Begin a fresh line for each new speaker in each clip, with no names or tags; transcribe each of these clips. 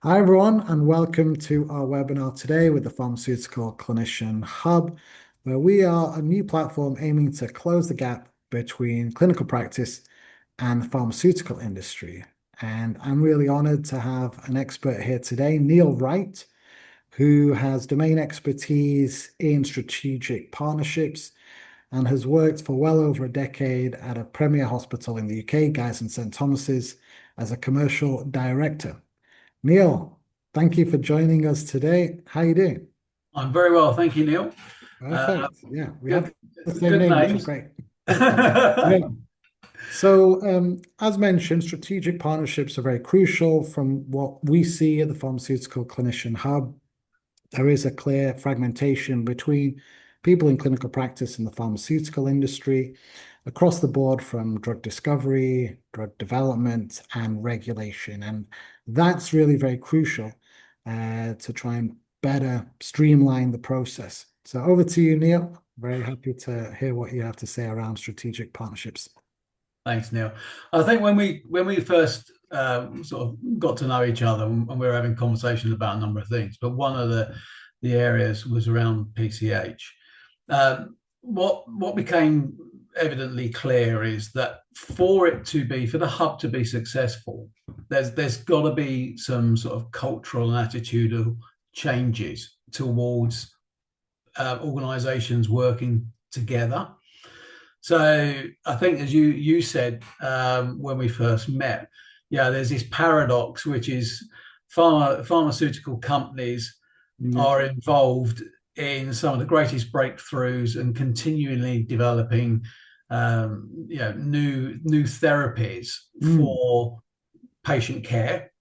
Hi, everyone, and welcome to our webinar today with the Pharmaceutical Clinician Hub, where we are a new platform aiming to close the gap between clinical practice and the pharmaceutical industry. And I'm really honored to have an expert here today, Neil Wright, who has domain expertise in strategic partnerships and has worked for well over a decade at a premier hospital in the UK, Guy's and St Thomas's, as a commercial director. Neil, thank you for joining us today. How are you doing?
I'm very well, thank you, Neil. Uh,
Perfect. Yeah, we have
good,
the same
good
name, which is
names.
great. Yeah. So, as mentioned, strategic partnerships are very crucial from what we see at the Pharmaceutical Clinician Hub. There is a clear fragmentation between people in clinical practice and the pharmaceutical industry across the board from drug discovery, drug development, and regulation. And that's really very crucial to try and better streamline the process. So over to you, Neil. Very happy to hear what you have to say around strategic partnerships.
Thanks, Neil. I think when we first sort of got to know each other and we were having conversations about a number of things, but one of the areas was around PCH. What became evidently clear is that for the hub to be successful, there's got to be some sort of cultural and attitudinal changes towards organisations working together. So I think, as you said when we first met, yeah, there's this paradox, which is pharmaceutical companies
Yeah.
are involved in some of the greatest breakthroughs and continually developing, new therapies
Mm.
for patient care,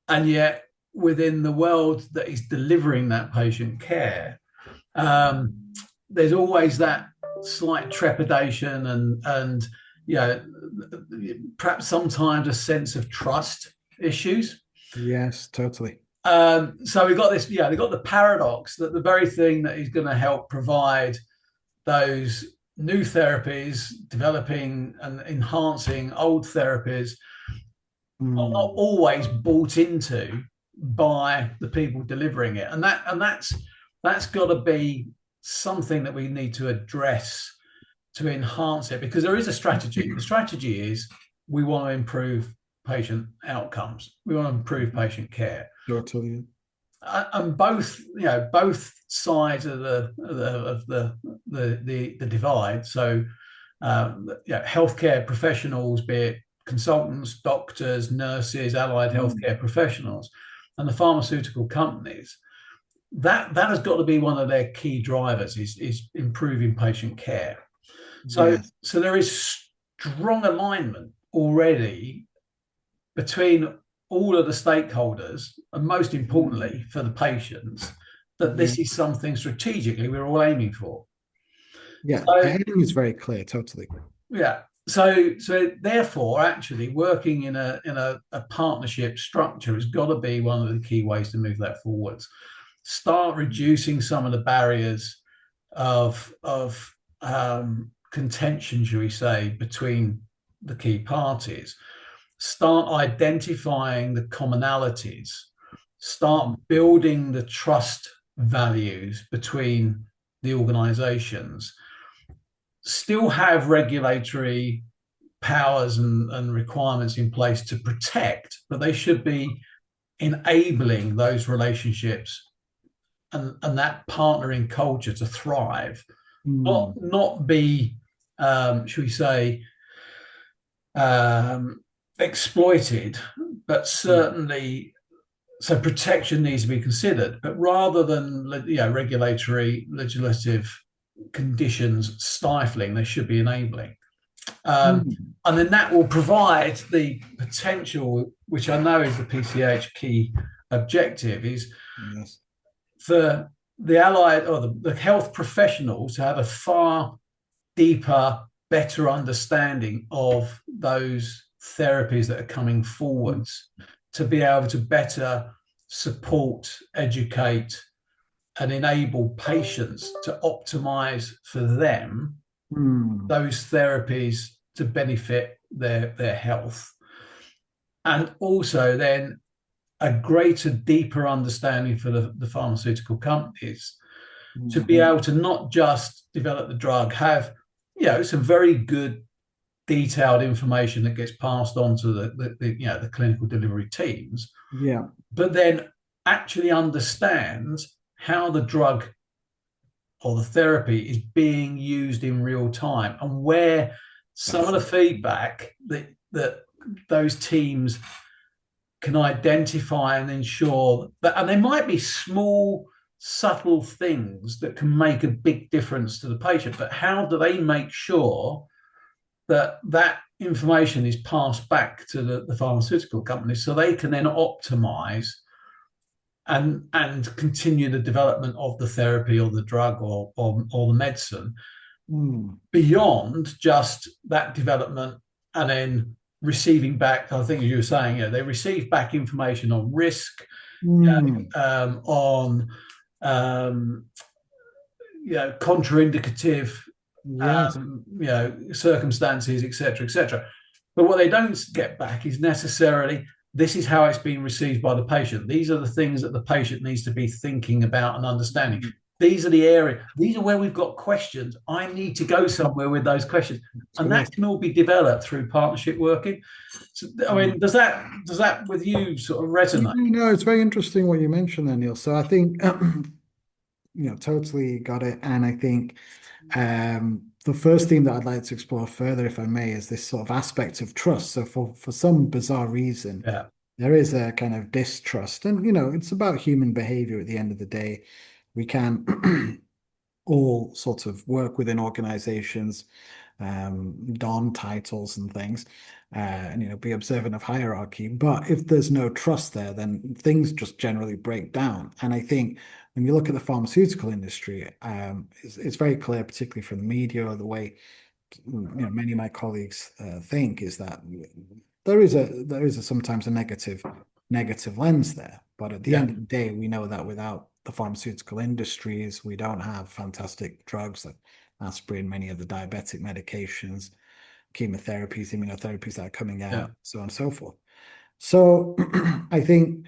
and yet within the world that is delivering that patient care, um, there's always that slight trepidation and you know perhaps sometimes a sense of trust issues.
Yes, totally.
So we've got this, yeah, they've got the paradox that the very thing that is going to help provide those new therapies, developing and enhancing old therapies, are not
Mm.
always bought into by the people delivering it, and that's got to be something that we need to address to enhance it, because there is a strategy. The strategy is we want to improve patient outcomes, we want to improve patient care,
Totally.
and both sides of the divide. So healthcare professionals, be it consultants, doctors, nurses, allied
Mm.
healthcare professionals, and the pharmaceutical companies, that has got to be one of their key drivers, is improving patient care. So
Yes.
so there is strong alignment already between all of the stakeholders, and most
Mm.
importantly for the patients, that
Yeah.
this is something strategically we're all aiming for.
Yeah. The
So
aim is very clear, totally.
yeah, so therefore, actually working in a partnership structure has got to be one of the key ways to move that forwards. Start reducing some of the barriers of contention, shall we say, between the key parties. Start identifying the commonalities. Start building the trust values between the organizations. Still have regulatory powers and requirements in place to protect, but they should be enabling those relationships and that partnering culture to thrive, not
Mm.
not be, should we say, um, exploited, but
Yeah.
certainly, so protection needs to be considered, but rather than regulatory legislative conditions stifling, they should be enabling. Um,
Mm.
and then that will provide the potential, which I know is the PCH key objective, is
Yes.
for the allied or the health professionals to have a far deeper, better understanding of those therapies that are coming
Mm.
forwards, to be able to better support, educate, and enable patients to optimize for them
Mm.
those therapies to benefit their health. And also then a greater, deeper understanding for the pharmaceutical companies to be
Mhm.
able to not just develop the drug, have some very good detailed information that gets passed on to the clinical delivery teams,
Yeah,
but then actually understands how the drug or the therapy is being used in real time, and where some of
that's
the
it.
feedback that those teams can identify and ensure that, and there might be small subtle things that can make a big difference to the patient, but how do they make sure that that information is passed back to the pharmaceutical companies so they can then optimize and continue the development of the therapy or the drug or the medicine
Mm.
beyond just that development, and then receiving back, I think as you were saying, they receive back information on risk,
Mm.
on um, contraindicative
Yes.
circumstances, etc., etc. But what they don't get back is necessarily this is how it's been received by the patient. These are the things that the patient needs to be thinking about and understanding.
Mm.
These are the area. These are where we've got questions. I need to go somewhere with those questions, and that
Yes.
can all be developed through partnership working. So, I
Mm.
mean, does that with you sort of resonate?
It's very interesting what you mentioned there, Neil. So I think totally got it. And I think the first theme that I'd like to explore further, if I may, is this sort of aspect of trust. So for some bizarre reason,
Yeah,
there is a kind of distrust, and it's about human behavior at the end of the day. We can all sort of work within organizations, don titles and things, and be observant of hierarchy. But if there's no trust there, then things just generally break down. And I think when you look at the pharmaceutical industry, it's very clear, particularly from the media or the way many of my colleagues think, is that there is sometimes a negative lens there. But at the
yeah,
end of the day, we know that without the pharmaceutical industries, we don't have fantastic drugs like aspirin, many of the diabetic medications, chemotherapies, immunotherapies that are coming
yeah,
out, so on and so forth. So I think,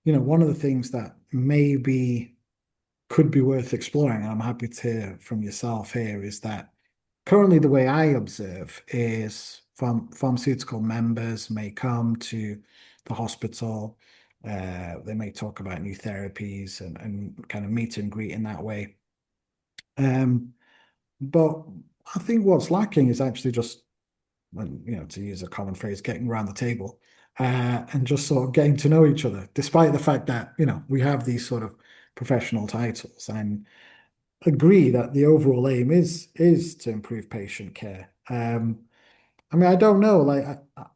one of the things that maybe could be worth exploring, and I'm happy to hear from yourself here, is that currently the way I observe is pharmaceutical members may come to the hospital, they may talk about new therapies and kind of meet and greet in that way. Um, but I think what's lacking is actually just, to use a common phrase, getting around the table and just sort of getting to know each other, despite the fact that, we have these sort of professional titles and agree that the overall aim is to improve patient care. I mean, I don't know. Like,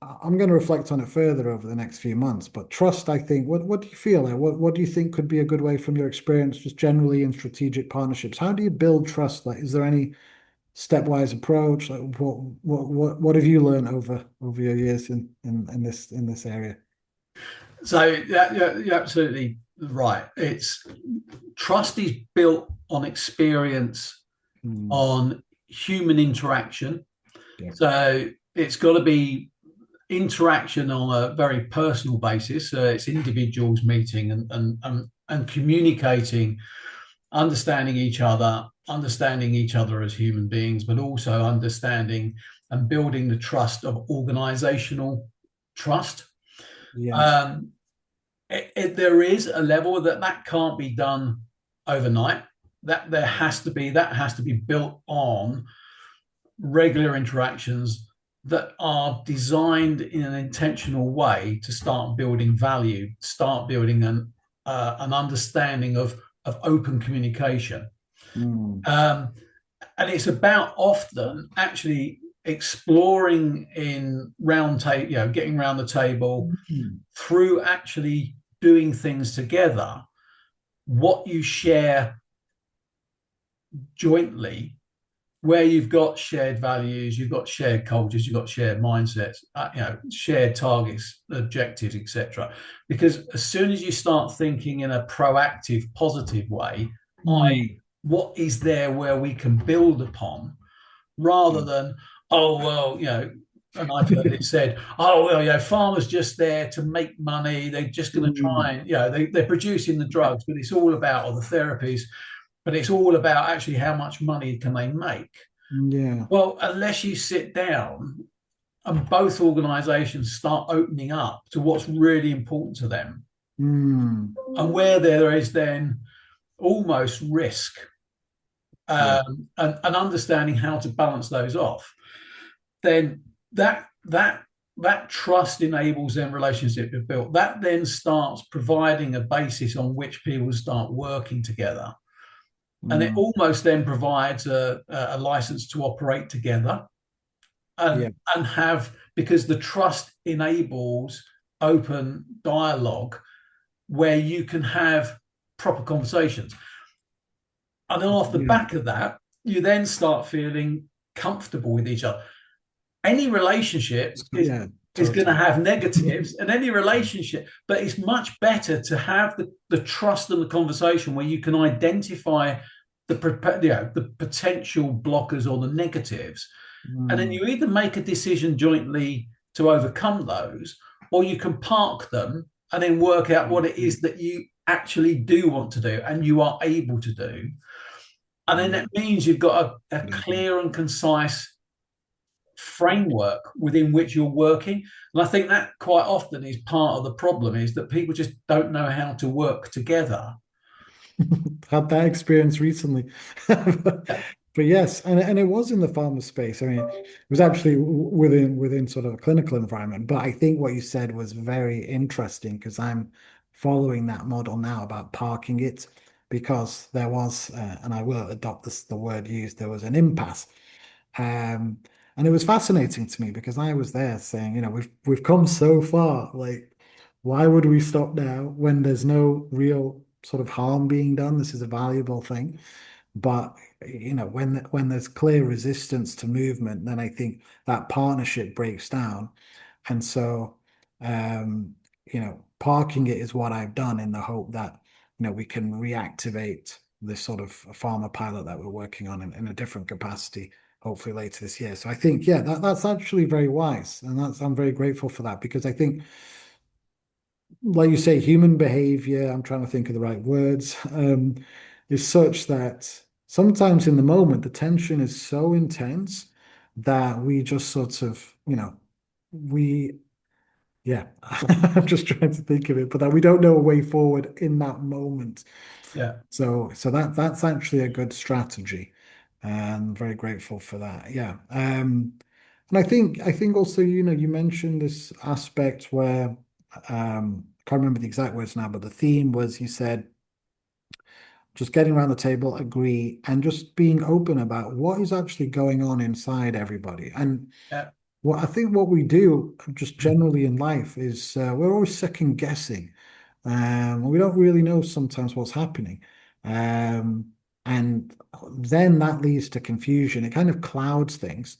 I'm going to reflect on it further over the next few months. But trust, I think. What do you feel? Like, what do you think could be a good way from your experience, just generally in strategic partnerships? How do you build trust? Like, is there any stepwise approach? Like, what have you learned over your years in this area?
so you're absolutely right. It's trust is built on experience,
Hmm.
on human interaction.
Yeah.
So it's got to be interaction on a very personal basis. It's individuals meeting and communicating, understanding each other as human beings, but also understanding and building the trust of organizational trust.
Yes.
Um, there is a level that can't be done overnight. That has to be built on regular interactions that are designed in an intentional way to start building value, start building an understanding of open communication.
Hmm.
Um, and it's about often actually exploring in round table, getting around the table
Hmm.
through actually doing things together, what you share jointly, where you've got shared values, you've got shared cultures, you've got shared mindsets, shared targets, objectives, etc. Because as soon as you start thinking in a proactive, positive way,
Hmm.
what is there where we can build upon, rather
Yeah.
than, oh well, and I've heard it said, oh, well, farmers just there to make money. They're just going to
Mm,
try and, they're producing the drugs, but it's all about, or the therapies, but it's all about actually how much money can they make.
yeah.
Well, unless you sit down and both organizations start opening up to what's really important to them,
Mm,
and where there is then almost risk,
yeah.
and understanding how to balance those off, then that trust enables them relationship to build. That then starts providing a basis on which people start working together, and it
Mm,
almost then provides a license to operate together,
yeah.
and have, because the trust enables open dialogue where you can have proper conversations. And then off the
Yeah.
back of that, you then start feeling comfortable with each other. Any relationship
Yeah.
is going to
Totally.
have negatives, and any relationship, but it's much better to have the trust and the conversation where you can identify the potential blockers or the negatives, and then
Mm,
you either make a decision jointly to overcome those, or you can park them and then work out what it is that you actually do want to do and you are able to do. And then
yeah.
that means you've got a clear and concise framework within which you're working. And I think that quite often is part of the problem, is that people just don't know how to work together.
Had that experience recently.
Yeah,
But yes, and it was in the pharma space. I mean, it was actually within sort of a clinical environment. But I think what you said was very interesting because I'm following that model now about parking it because there was, and I will adopt the word used, there was an impasse. Um, and it was fascinating to me because I was there saying, we've come so far. Like, why would we stop now when there's no real sort of harm being done? This is a valuable thing. But when there's clear resistance to movement, then I think that partnership breaks down. And so, parking it is what I've done in the hope that, we can reactivate this sort of pharma pilot that we're working on in a different capacity, hopefully later this year. So I think, yeah, that's actually very wise. And I'm very grateful for that because I think, like you say, human behavior, I'm trying to think of the right words, is such that sometimes in the moment, the tension is so intense that we just sort of, we, yeah, I'm just trying to think of it, but that we don't know a way forward in that moment.
yeah,
So that's actually a good strategy, and very grateful for that. Yeah. And I think also, you mentioned this aspect where I can't remember the exact words now, but the theme was you said just getting around the table, agree, and just being open about what is actually going on inside everybody. And
yeah,
what we do just generally in life is we're always second guessing. We don't really know sometimes what's happening. Um, and then that leads to confusion. It kind of clouds things.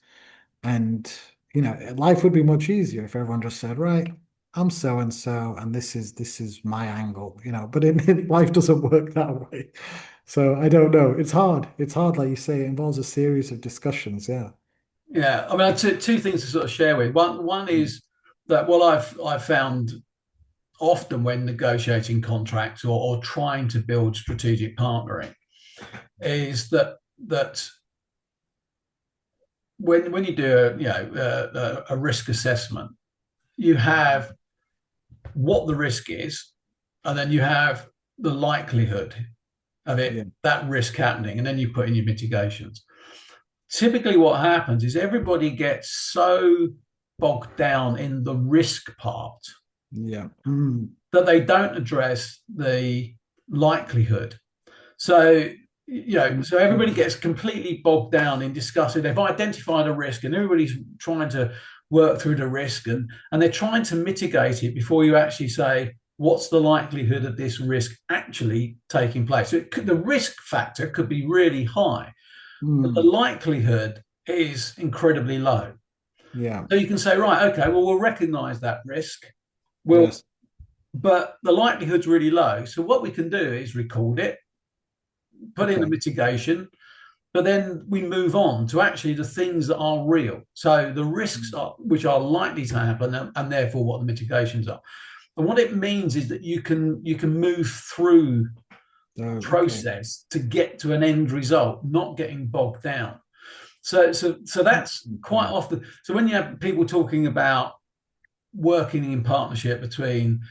And, life would be much easier if everyone just said, right, I'm so and so, and this is my angle, but life doesn't work that way. So I don't know. It's hard. It's hard, like you say, it involves a series of discussions. Yeah.
yeah. I mean, two things to sort of share with. One is that what I've found often when negotiating contracts, or trying to build strategic partnering, is that when you do a risk assessment, you have what the risk is, and then you have the likelihood of
Yeah.
that risk happening, and then you put in your mitigations. Typically, what happens is everybody gets so bogged down in the risk part
Yeah. Mm,
that they don't address the likelihood. So, so everybody gets completely bogged down in discussing. They've identified a risk, and everybody's trying to work through the risk, and they're trying to mitigate it before you actually say, what's the likelihood of this risk actually taking place? So the risk factor could be really high, but the
mm,
likelihood is incredibly low.
yeah.
So you can say, right, okay, well, we'll recognize that risk. We'll,
Yes.
but the likelihood's really low. So what we can do is record it, put in a
Okay.
mitigation, but then we move on to actually the things that are real. So the risks are, which are likely to happen, and therefore what the mitigations are. And what it means is that you can move through a
Okay.
process to get to an end result, not getting bogged down. So that's quite
Okay.
often. So when you have people talking about working in partnership between,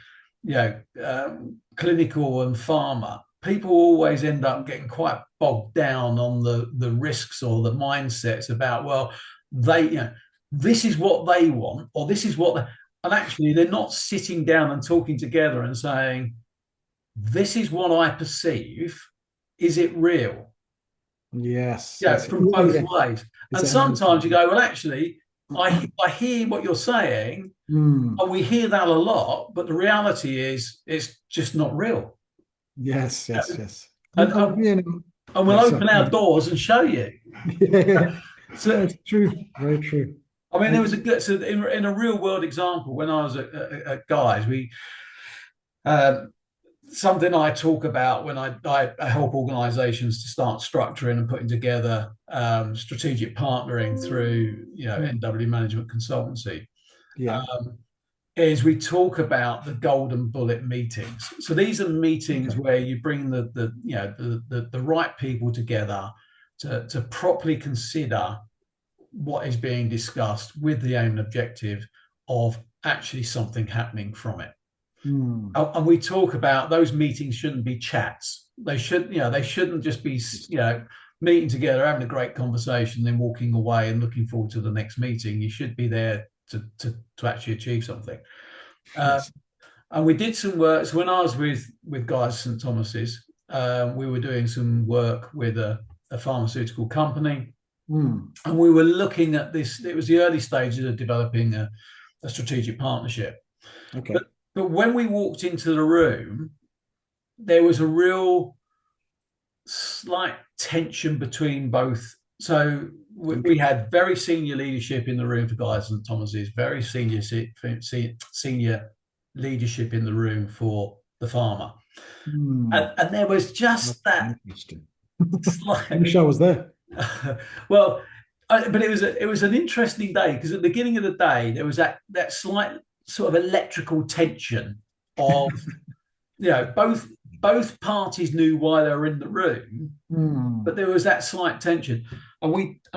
clinical and pharma, people always end up getting quite bogged down on the risks or the mindsets about, well, this is what they want, or this is what and actually they're not sitting down and talking together and saying, this is what I perceive. Is it real?
Yes, yes.
From
Yeah,
both
yeah.
ways.
It's
And
an
sometimes you
understanding.
go, well, actually, I hear what you're saying,
Mm,
and we hear that a lot, but the reality is it's just not real.
yes, yes,
And,
yes.
and, and we'll
Yeah, so
open our doors and show you.
yeah, no,
So,
it's true. Very true.
I mean, there
I,
was a good, so in a real world example, when I was at Guys, um, something I talk about when I help organizations to start structuring and putting together strategic partnering through
mm,
NW Management Consultancy,
yeah.
um, is we talk about the golden bullet meetings. So these are meetings
Okay.
where you bring the right people together to properly consider what is being discussed with the aim and objective of actually something happening from it.
Mm,
And we talk about those meetings shouldn't be chats. They shouldn't just be, meeting together, having a great conversation, then walking away and looking forward to the next meeting. You should be there to actually achieve something. Uh,
yes.
and we did some work. So when I was with Guys St Thomas's, we were doing some work with a pharmaceutical company,
Mm,
and we were looking at this. It was the early stages of developing a strategic partnership. But
okay.
but when we walked into the room, there was a real slight tension between both. So we
Okay.
had very senior leadership in the room for Guys and Thomas's, very senior leadership in the room for the farmer,
Mm,
and there was just
that's
that
interesting.
slight.
Wish I was there.
Well, but it was an interesting day because at the beginning of the day there was that slight sort of electrical tension of both parties knew why they were in the room,
Mm,
but there was that slight tension, and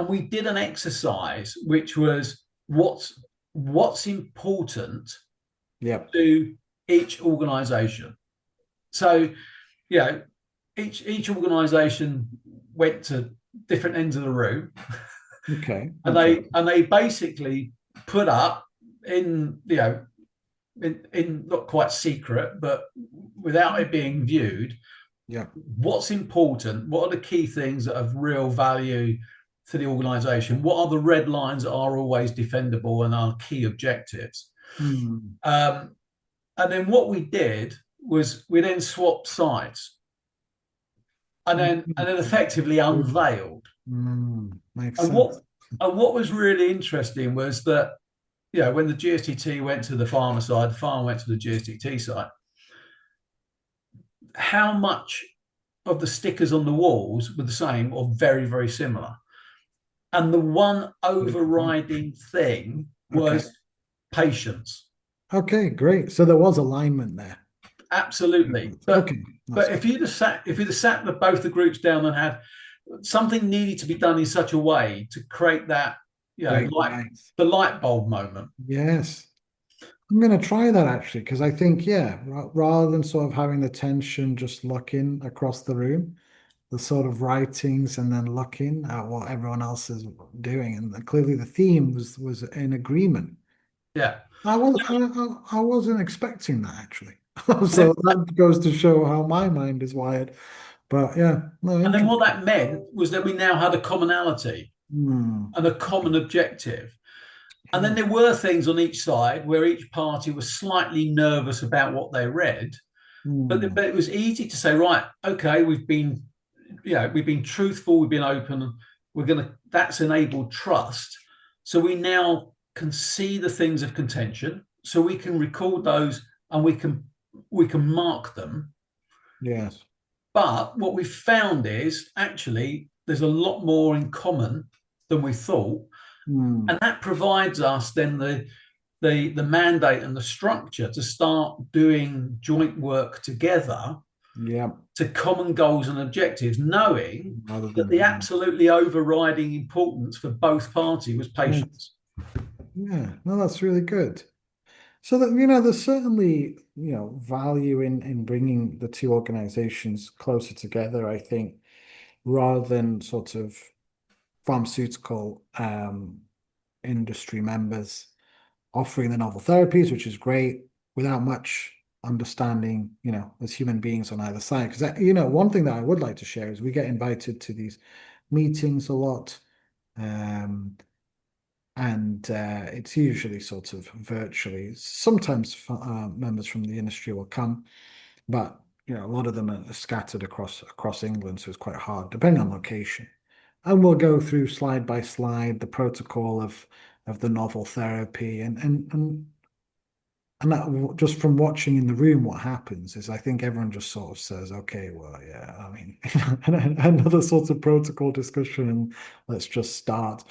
we did an exercise which was what's important
yep.
to each organisation. So you know each organisation went to different ends of the room,
Okay.
and
Okay.
they basically put up in in not quite secret, but without it being viewed,
Yeah.
what's important, what are the key things that have real value to the organization, what are the red lines that are always defendable and are key objectives.
Mm,
um, and then what we did was we then swapped sides, and then
okay.
effectively unveiled.
Makes
and
sense.
what and what was really interesting was that when the GSTT went to the farmer side, the farmer went to the GSTT side, how much of the stickers on the walls were the same or very, very similar. And the one overriding thing
Okay.
was patience.
Okay, great. So there was alignment there.
Absolutely. But
Okay, that's
but
good.
if you'd have sat both the groups down and had something needed to be done in such a way to create that,
Great,
like
nice.
the light bulb moment.
Yes. I'm going to try that actually, because I think, yeah, rather than sort of having the tension just looking across the room, the sort of writings and then looking at what everyone else is doing. And clearly the theme was in agreement.
Yeah.
I wasn't expecting that actually. So that goes to show how my mind is wired. But yeah, no,
And then what
interesting.
that meant was that we now had a commonality
Hmm.
and a common objective. And then there were things on each side where each party was slightly nervous about what they read, but
Hmm.
it was easy to say, right, okay, we've been truthful, we've been open, that's enabled trust. So we now can see the things of contention, so we can record those and we can mark them.
Yes.
But what we found is actually there's a lot more in common than we thought,
Mm.
and that provides us then the mandate and the structure to start doing joint work together
Yeah.
to common goals and objectives, knowing
Rather
that
than
the absolutely overriding importance for both parties was
yes.
patients.
Yeah. No, that's really good. So that there's certainly value in bringing the two organizations closer together, I think, rather than sort of pharmaceutical industry members offering the novel therapies, which is great, without much understanding, as human beings on either side. Because, one thing that I would like to share is we get invited to these meetings a lot. Um, and it's usually sort of virtually. Sometimes members from the industry will come, but a lot of them are scattered across England, so it's quite hard, depending on location. And we'll go through slide by slide the protocol of the novel therapy, and that just from watching in the room, what happens is I think everyone just sort of says, okay, well, yeah, I mean, another sort of protocol discussion, and let's just start.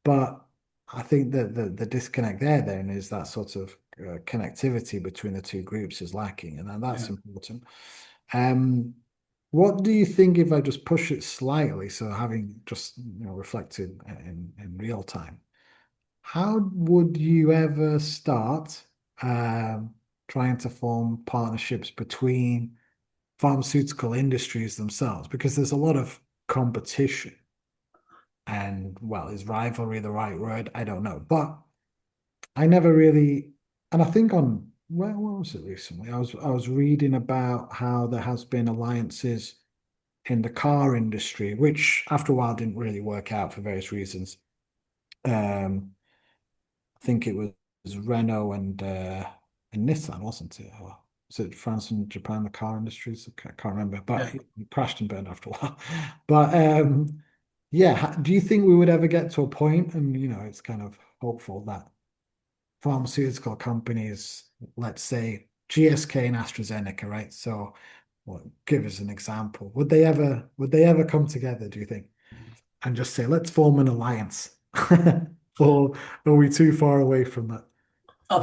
But I think that the disconnect there then is that sort of connectivity between the two groups is lacking, and that's
Yeah.
important. Um, what do you think if I just push it slightly? So having just reflected in real time, how would you ever start trying to form partnerships between pharmaceutical industries themselves? Because there's a lot of competition and, well, is rivalry the right word? I don't know. But I never really, and I think what was it recently? I was reading about how there has been alliances in the car industry, which after a while didn't really work out for various reasons. Um, I think it was Renault and Nissan, wasn't it? Or was it France and Japan, the car industries? I can't remember,
Yeah.
but it crashed and burned after a while. But yeah, do you think we would ever get to a point, and it's kind of hopeful that pharmaceutical companies, let's say GSK and AstraZeneca, right? So, well, give us an example. Would they ever come together, do you think, and just say, let's form an alliance? Or are we too far away from that?
I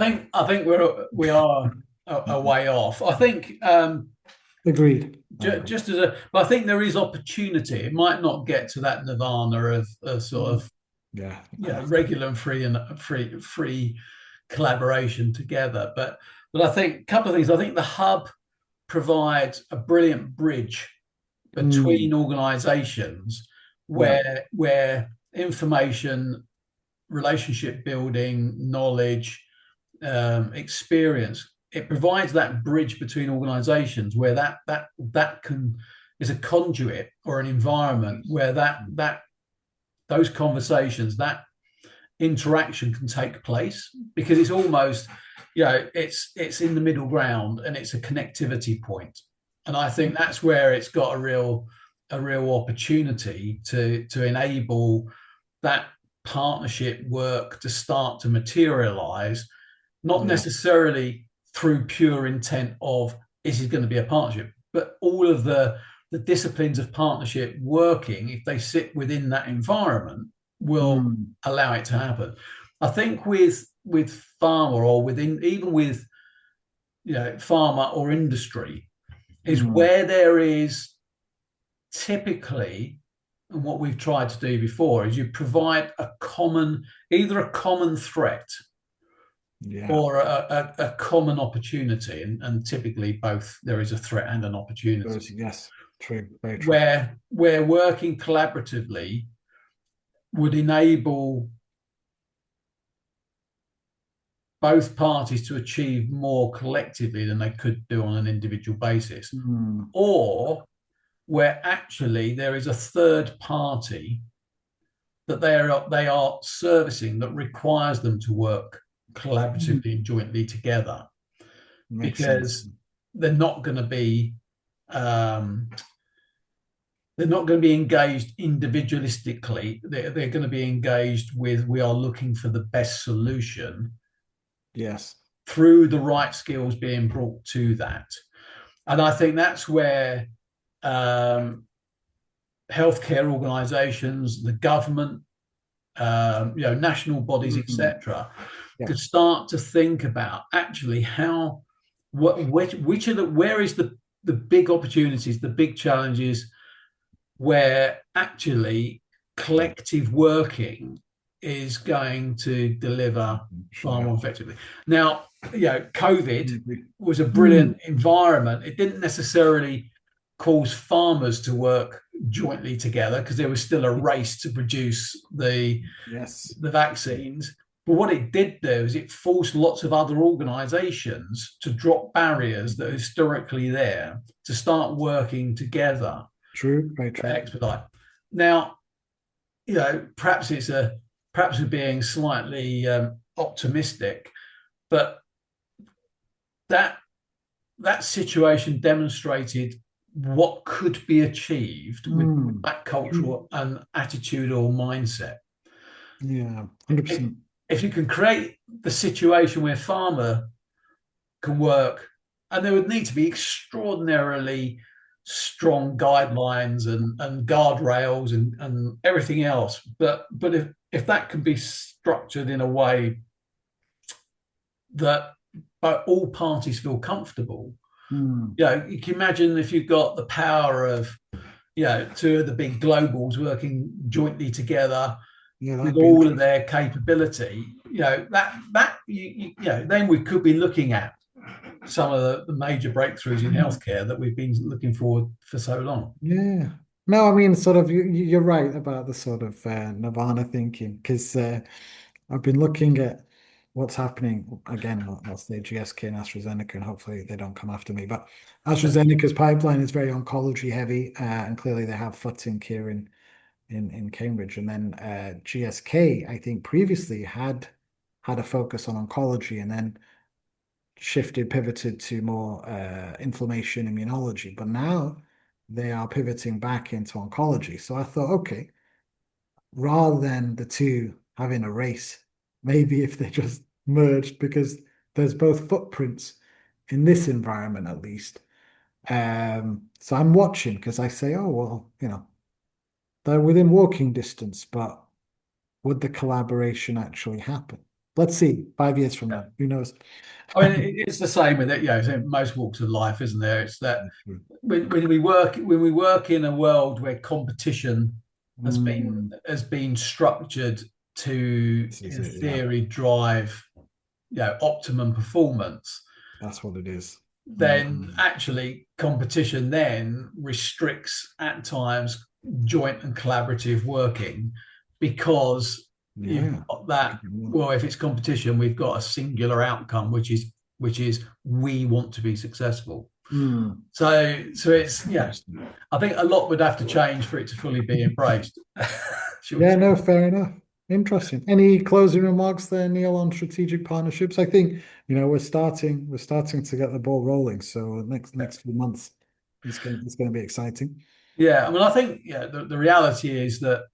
think we are a way off. I think
Agreed. I agree.
just but I think there is opportunity. It might not get to that nirvana of sort
Mm.
of
Yeah.
regular and free collaboration together. But I think a couple of things. I think the hub provides a brilliant bridge
Mm.
between organisations
Yeah.
where information, relationship building, knowledge, experience. It provides that bridge between organisations where that can is a conduit or an environment where that those conversations, that interaction can take place because it's almost, it's in the middle ground and it's a connectivity point. And I think that's where it's got a real opportunity to enable that partnership work to start to materialize, not
Yeah.
necessarily through pure intent of this is going to be a partnership, but all of the disciplines of partnership working, if they sit within that environment, will
Mm.
allow it to happen. I think with pharma or within even with pharma or industry is
Mm.
where there is typically, and what we've tried to do before is you provide either a common threat
Yeah.
or a common opportunity, and typically both there is a threat and an opportunity
Yes. True. Very true.
where working collaboratively would enable both parties to achieve more collectively than they could do on an individual basis,
Mm.
or where actually there is a third party that they are servicing that requires them to work
Mm.
collaboratively and jointly together
Makes sense.
because they're not going to be um, they're not going to be engaged individualistically. They're going to be engaged with we are looking for the best solution
Yes.
through the right skills being brought to that. And I think that's where um, healthcare organisations, the government, national bodies,
Mhm.
etc.,
Yeah.
could start to think about actually how which are the where is the big opportunities, the big challenges where actually collective working is going to deliver far
Yeah.
more effectively. Now, COVID was a brilliant
Mm.
environment. It didn't necessarily cause farmers to work jointly together because there was still a race to produce
Yes.
the vaccines. But what it did do is it forced lots of other organizations to drop barriers that are historically there to start working together
True. Very
to
true.
expedite. Now, perhaps we're being slightly optimistic, but that that situation demonstrated what could be achieved with
Mm.
that
True.
cultural and attitudinal mindset.
Yeah.
If,
100%.
if you can create the situation where farmer can work, and there would need to be extraordinarily strong guidelines and guardrails and everything else. But if that can be structured in a way that all parties feel comfortable,
Mm.
you can imagine if you've got the power of two of the big globals working jointly together
Yeah,
with
that'd be
all of
interesting.
their capability, then we could be looking at some of the major breakthroughs in
Mm.
healthcare that we've been looking forward for so long.
Yeah. No, I mean, sort of, you're right about the sort of Nirvana thinking, because I've been looking at what's happening. Again, I'll say GSK and AstraZeneca, and hopefully they don't come after me. But AstraZeneca's pipeline is very oncology heavy, and clearly they have footing here in Cambridge. And then GSK, I think previously had a focus on oncology, and then pivoted to more inflammation immunology. But now they are pivoting back into oncology. So I thought, okay, rather than the two having a race, maybe if they just merged, because there's both footprints in this environment at least. So I'm watching because I say, oh, well, they're within walking distance, but would the collaboration actually happen? Let's see, 5 years from
Yeah.
now, who knows?
I mean, it's the same with it. It's in most walks of life, isn't there? It's that when we work in a world where competition
Mm,
has been structured to,
this is
in
it, yeah.
theory, drive optimum performance,
That's what it is.
then actually competition then restricts at times joint and collaborative working because you've
Yeah.
got that. Well, if it's competition, we've got a singular outcome, which is we want to be successful.
Mm,
So it's
interesting.
I think a lot would have to change for it to fully be embraced. Shall we
Yeah,
say?
no, fair enough. Interesting. Any closing remarks there, Neil, on strategic partnerships? I think, we're starting to get the ball rolling. So next few months it's gonna be exciting.
Yeah, I mean, I think the reality is that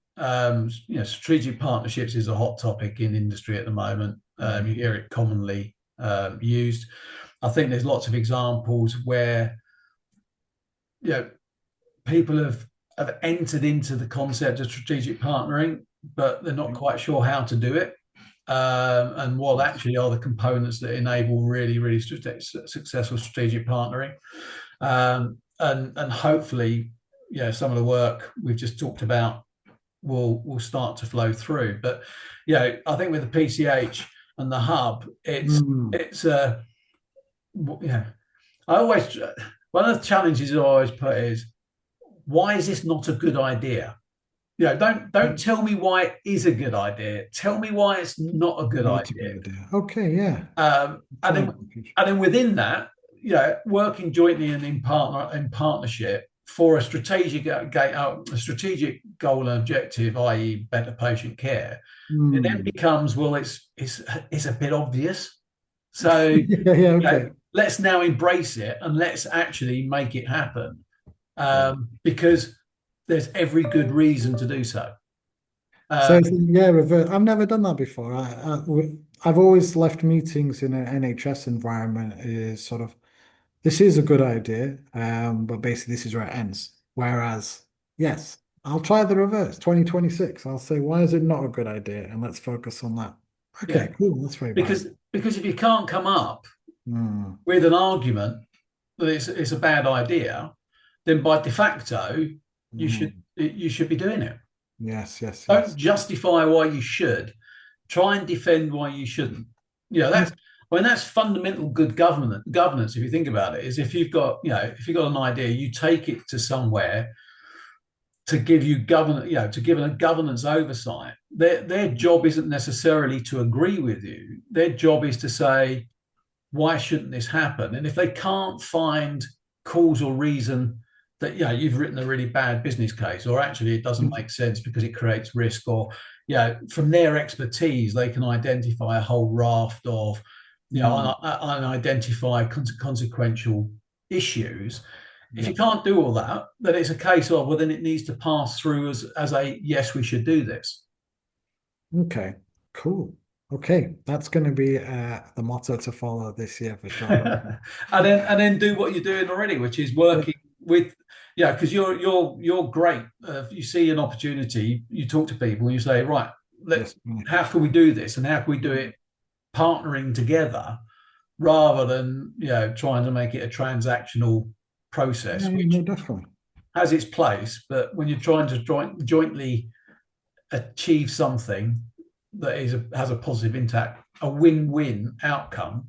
strategic partnerships is a hot topic in industry at the moment. You hear it commonly used. I think there's lots of examples where you know people have entered into the concept of strategic partnering, but they're not quite sure how to do it. And what actually are the components that enable really, really successful strategic partnering. And hopefully, some of the work we've just talked about will start to flow through. But I think with the PCH and the hub,
Mm,
it's I always one of the challenges I always put is why is this not a good idea? Don't tell me why it is a good idea. Tell me why it's not a good
not a
idea.
good idea. Okay, yeah.
And
Right.
then within that, working jointly and in partnership for a strategic goal and objective, i.e., better patient care, it then
Mm.
becomes well, it's a bit obvious. So
Yeah, yeah, okay.
let's now embrace it and let's actually make it happen
Right.
because there's every good reason to do so.
So
Um,
yeah, revert. I've never done that before. I've always left meetings in an NHS environment is sort of this is a good idea, but basically this is where it ends. Whereas, yes. I'll try the reverse, 2026. I'll say, why is it not a good idea? And let's focus on that.
Yeah,
Okay, cool. That's very
because
valuable.
because if you can't come up
Mm,
with an argument that it's a bad idea, then by de facto
mm.
you should be doing it.
Yes, yes,
Don't
yes.
justify why you should. Try and defend why you shouldn't. You know,
That's,
that's fundamental good governance, if you think about it, is if you've got, if you've got an idea, you take it to somewhere to give you governance, to give a governance oversight. Their job isn't necessarily to agree with you. Their job is to say, why shouldn't this happen? And if they can't find cause or reason that you've written a really bad business case, or actually it doesn't make sense because it creates risk, or from their expertise they can identify a whole raft of
mm,
unidentified consequential issues. If you
yeah.
can't do all that, then it's a case of, well, then it needs to pass through as a yes, we should do this.
Okay, cool. Okay, that's going to be the motto to follow this year for sure.
And then do what you're doing already, which is
Yeah.
working with, because you're great. If you see an opportunity, you talk to people and you say, right,
Yes.
how can we do this, and how can we do it partnering together rather than trying to make it a transactional
Yeah,
process,
no,
which
definitely.
has its place, but when you're trying to jointly achieve something that has a positive impact, a win-win outcome,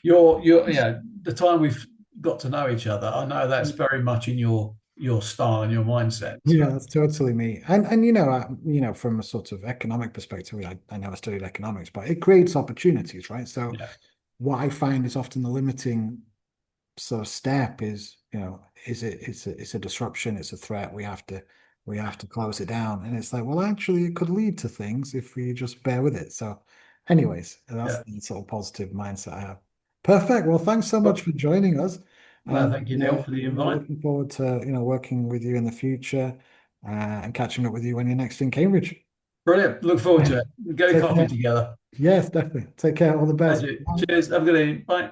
the time we've got to know each other, I know that's very much in your style and your mindset. So
Yeah, that's totally me. And from a sort of economic perspective, I never studied economics, but it creates opportunities, right? So
yeah,
what I find is often the limiting sort of step is, it's a disruption, it's a threat. We have to close it down. And it's like, well, actually it could lead to things if we just bear with it. So anyways, that's
yeah.
the sort of positive mindset I have. Perfect. Well, thanks so much
Well,
for joining us.
no,
And
thank you, Neil, for the invite.
looking forward to working with you in the future and catching up with you when you're next in Cambridge.
Brilliant. Look forward to it. Get a
Take
coffee
care.
together.
Yes, definitely. Take care. All the best.
Thank you.
Bye.
Cheers. Have a good evening. Bye.